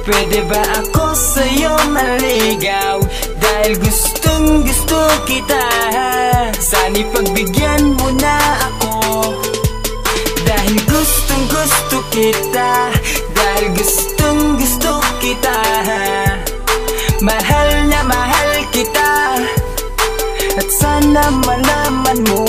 pwede ba ako sa'yo maligaw? Dahil gustong gusto kita, sana'y pagbigyan mo na ako. Dahil gustong gusto kita, dahil gustong gusto kita, mahal na mahal kita. At sana malaman mo,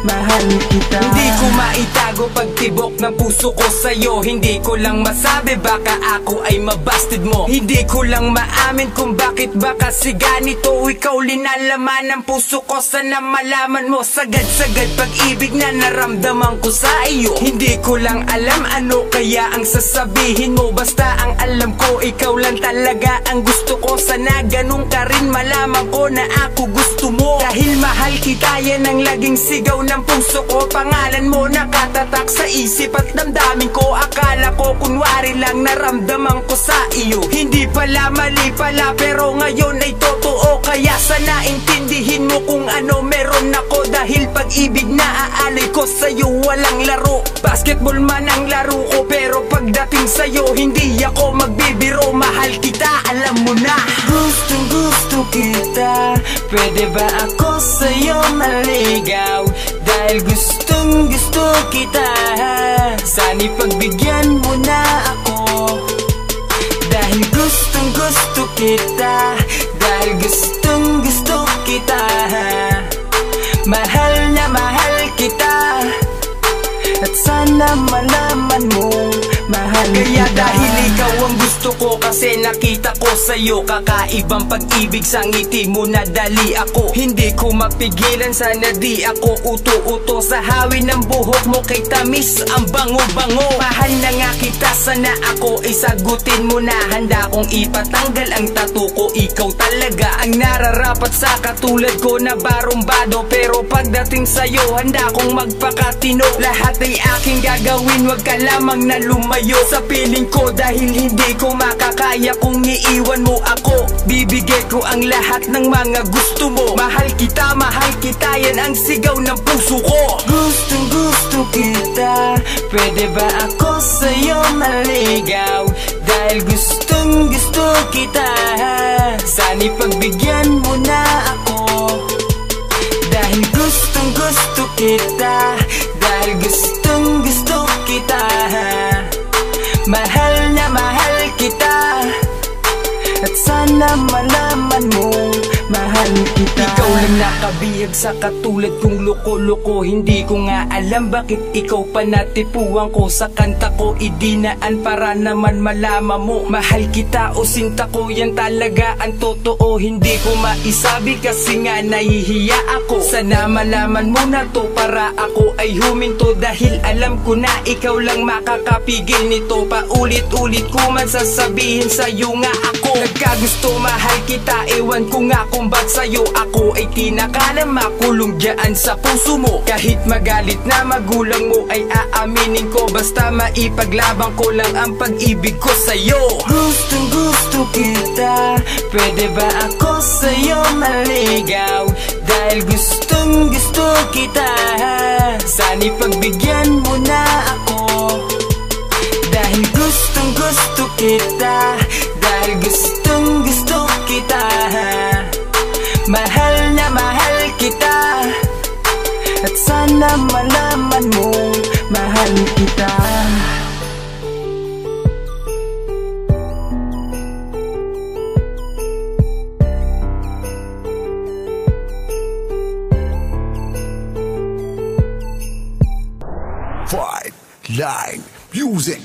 mahal kita. Hindi ko maitago pagtibok ng puso ko sa'yo. Hindi ko lang masabi, baka ako ay mabasted mo. Hindi ko lang maamin kung bakit ba kasi ganito. Ikaw linalaman ng puso ko, sana malaman mo. Sagad-sagad pag-ibig na naramdaman ko sa iyo. Hindi ko lang alam ano kaya ang sasabihin mo. Basta ang alam ko, ikaw lang talaga ang gusto ko. Sana ganun ka rin malaman ko na ako gusto mo. Dahil mahal kita, yan ang laging sigaw ng puso ko. Pangalan mo nakatatak sa isip at damdamin ko. Akala ko kunwari lang naramdaman ko sa iyo. Hindi pala, mali pala, pero ngayon ay totoo. Kaya sana intindihin mo kung ano meron ako. Dahil pag-ibig na aalay ko sa'yo, walang laro. Basketball man ang laro ko, pero pagdating sa'yo hindi ako magbibiro. Mahal kita, alam mo na. Gustong gusto kita, pwede ba ako sa'yo maligaw? Dahil gustong gusto kita, sana'y pagbigyan mo na ako. Dahil gustong gusto kita, dahil gustong gusto kita, mahal na mahal kita. At sana malaman mo, mahal kaya kita. Dahil ikaw ang gusto ko, kasi nakita ko sa'yo kakaibang pag-ibig sa ngiti mo, nadali ako. Hindi ko mapigilan, sana di ako uto-uto sa hawin ng buhok mo. Kay tamis ang bango-bango, mahal na nga kita, sana ako isagutin mo na. Handa kong ipatanggal ang tattoo ko, ikaw talaga ang nararapat sa katulad ko na barumbado. Pero pagdating sa'yo, handa kong magpakatino. Lahat ay aking gagawin, wag ka lamang na lumayo sa piling ko. Dahil hindi ko makakaya kung iiwan mo ako. Bibigay ko ang lahat ng mga gusto mo. Mahal kita, yan ang sigaw ng puso ko. Gustong gusto kita, pwede ba ako sa'yo maligaw? Dahil gustong gusto kita, sana'y pagbigyan mo na ako. Dahil gustong gusto kita, dahil gustong gusto kita, mahal na mahal kita. At sana malaman mo, mahal kita. Ikaw lang nakabihag sa katulad kong loko-loko. Hindi ko nga alam bakit ikaw pa natipuan ko. Sa kanta ko idinaan para naman malaman mo, mahal kita o sinta ko, yan talaga ang totoo. Hindi ko maisabi kasi nga nahihiya ako. Sana malaman mo na to para ako ay huminto. Dahil alam ko na ikaw lang makakapigil nito. Paulit-ulit ko man sasabihin sa'yo nga ako nagkagusto, mahal kita. Ewan ko nga kung ba't sa'yo ako ay tinakala makulong dyan sa puso mo. Kahit magalit na magulang mo ay aaminin ko. Basta maipaglabang ko lang ang pag-ibig ko sa'yo. Gustong gusto kita, pwede ba ako sa'yo maligaw? Dahil gustong gusto kita, sana'y pagbigyan mo na ako. Dahil gustong gusto kita, dahil gustong gusto kita, mahal na mahal kita. At sana malaman mo, mahal kita. Fight Line Music.